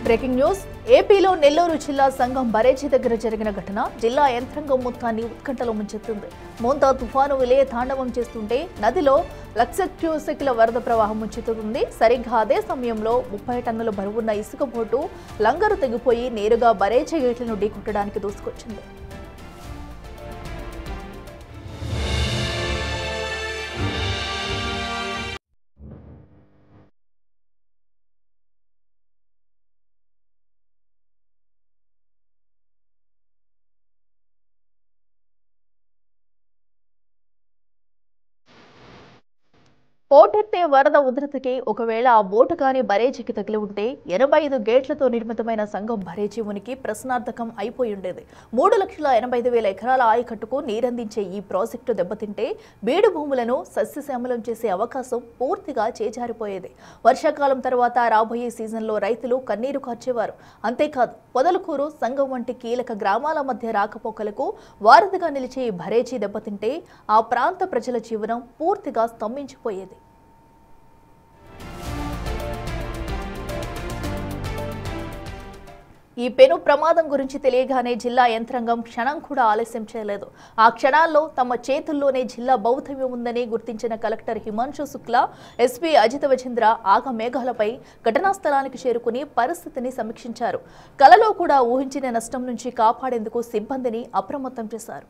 Breaking news ఏపీలో నెల్లూరు జిల్లా సంఘం బరేజీ దగ్గర జరిగిన ఘటన జిల్లా యంత్రాంగం మొత్తాన్ని ఉత్కంఠలో ముంచెత్తింది. మోంతా తుఫాను విలయ తాండవం చేస్తుంటే నదిలో లక్ష క్యూసెక్ల వరద ప్రవాహం ముంచెత్తుతుంది. సరిగ్గా అదే సమయంలో 30 టన్నుల బరువున్న ఇసుక బోటు లంగరు తెగిపోయి నేరుగా బరేజీ గేట్లను ఢీకొట్టడానికి దూసుకొచ్చింది. పోటెత్తే వరద ఉధృతికి ఒకవేళ ఆ బోటు కానీ బరేజీకి తగిలి ఉంటే 85 గేట్లతో నిర్మితమైన సంఘం బరేజీ ఉనికి ప్రశ్నార్థకం అయిపోయి ఉండేది. 3,85,000 ఎకరాల ఆయకట్టుకు నీరందించే ఈ ప్రాజెక్టు దెబ్బతింటే బీడు భూములను సస్యశ్యామలం చేసే అవకాశం పూర్తిగా చేజారిపోయేది. వర్షాకాలం తర్వాత రాబోయే సీజన్లో రైతులు కన్నీరు కార్చేవారు. అంతేకాదు పొదలకూరు, సంఘం వంటి కీలక గ్రామాల మధ్య రాకపోకలకు వారధిగా నిలిచే ఈ బరేజీ దెబ్బతింటే ఆ ప్రాంత ప్రజల జీవనం పూర్తిగా స్తంభించిపోయేది. ఈ పెను ప్రమాదం గురించి తెలియగానే జిల్లా యంత్రాంగం క్షణం కూడా ఆలస్యం చేయలేదు. ఆ క్షణాల్లో తమ చేతుల్లోనే జిల్లా భౌతిమ్యం ఉందని గుర్తించిన కలెక్టర్ హిమాంశు శుక్లా, ఎస్పీ అజిత వజేంద్ర ఆగమేఘాలపై ఘటనా స్థలానికి చేరుకుని పరిస్థితిని సమీక్షించారు. కలలో కూడా ఊహించిన నష్టం నుంచి కాపాడేందుకు సిబ్బందిని అప్రమత్తం చేశారు.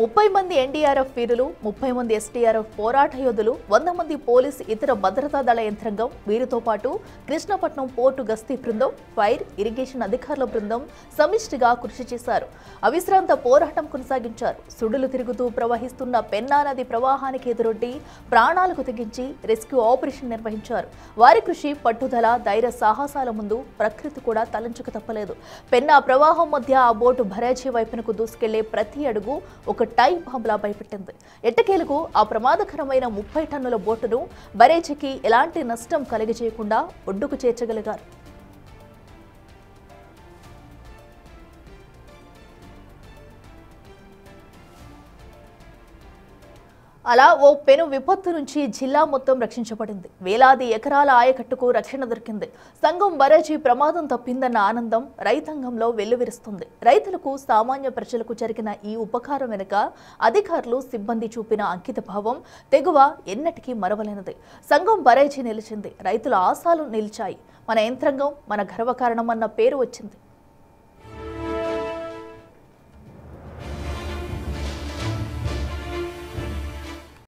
30 మంది ఎన్డీఆర్ఎఫ్ వీరులు, 30 మంది ఎస్డీఆర్ఎఫ్ పోరాట యోధులు, 100 మంది పోలీసు ఇతర భద్రతా దళ యంత్రాంగం, వీరితో పాటు కృష్ణపట్నం పోర్టు గస్తీ బృందం, ఫైర్, ఇరిగేషన్ అధికారుల బృందం సమిష్టిగా కృషి చేశారు. అవిశ్రాంత పోరాటం కొనసాగించారు. సుడులు తిరుగుతూ ప్రవహిస్తున్న పెన్నా నది ప్రవాహానికి ఎదురొడ్డి ప్రాణాలకు తెగించి రెస్క్యూ ఆపరేషన్ నిర్వహించారు. వారి కృషి, పట్టుదల, ధైర్య సాహసాల ముందు ప్రకృతి కూడా తలంచుకు తప్పలేదు. పెన్నా ప్రవాహం మధ్య ఆ బోటు బరేజీ వైపునకు దూసుకెళ్లే ప్రతి అడుగు ఒక టై బాంబ్లా భయపెట్టింది. ఎట్టకేలకు ఆ ప్రమాదకరమైన 30 టన్నుల బోటును బరేజీకి ఎలాంటి నష్టం కలిగజేయకుండా ఒడ్డుకు చేర్చగలిగారు. అలా ఓ పెను విపత్తు నుంచి జిల్లా మొత్తం రక్షించబడింది. వేలాది ఎకరాల ఆయకట్టుకు రక్షణ దొరికింది. సంఘం బరేజీ ప్రమాదం తప్పిందన్న ఆనందం రైతాంగంలో వెల్లువిరుస్తుంది. రైతులకు, సామాన్య ప్రజలకు జరిగిన ఈ ఉపకారం వెనుక అధికారులు, సిబ్బంది చూపిన అంకిత భావం, తెగువ ఎన్నటికీ మరవలేనిది. సంఘం బరేజీ నిలిచింది. రైతుల ఆశలు నిలిచాయి. మన యంత్రాంగం మన గర్వకారణం అన్న పేరు వచ్చింది.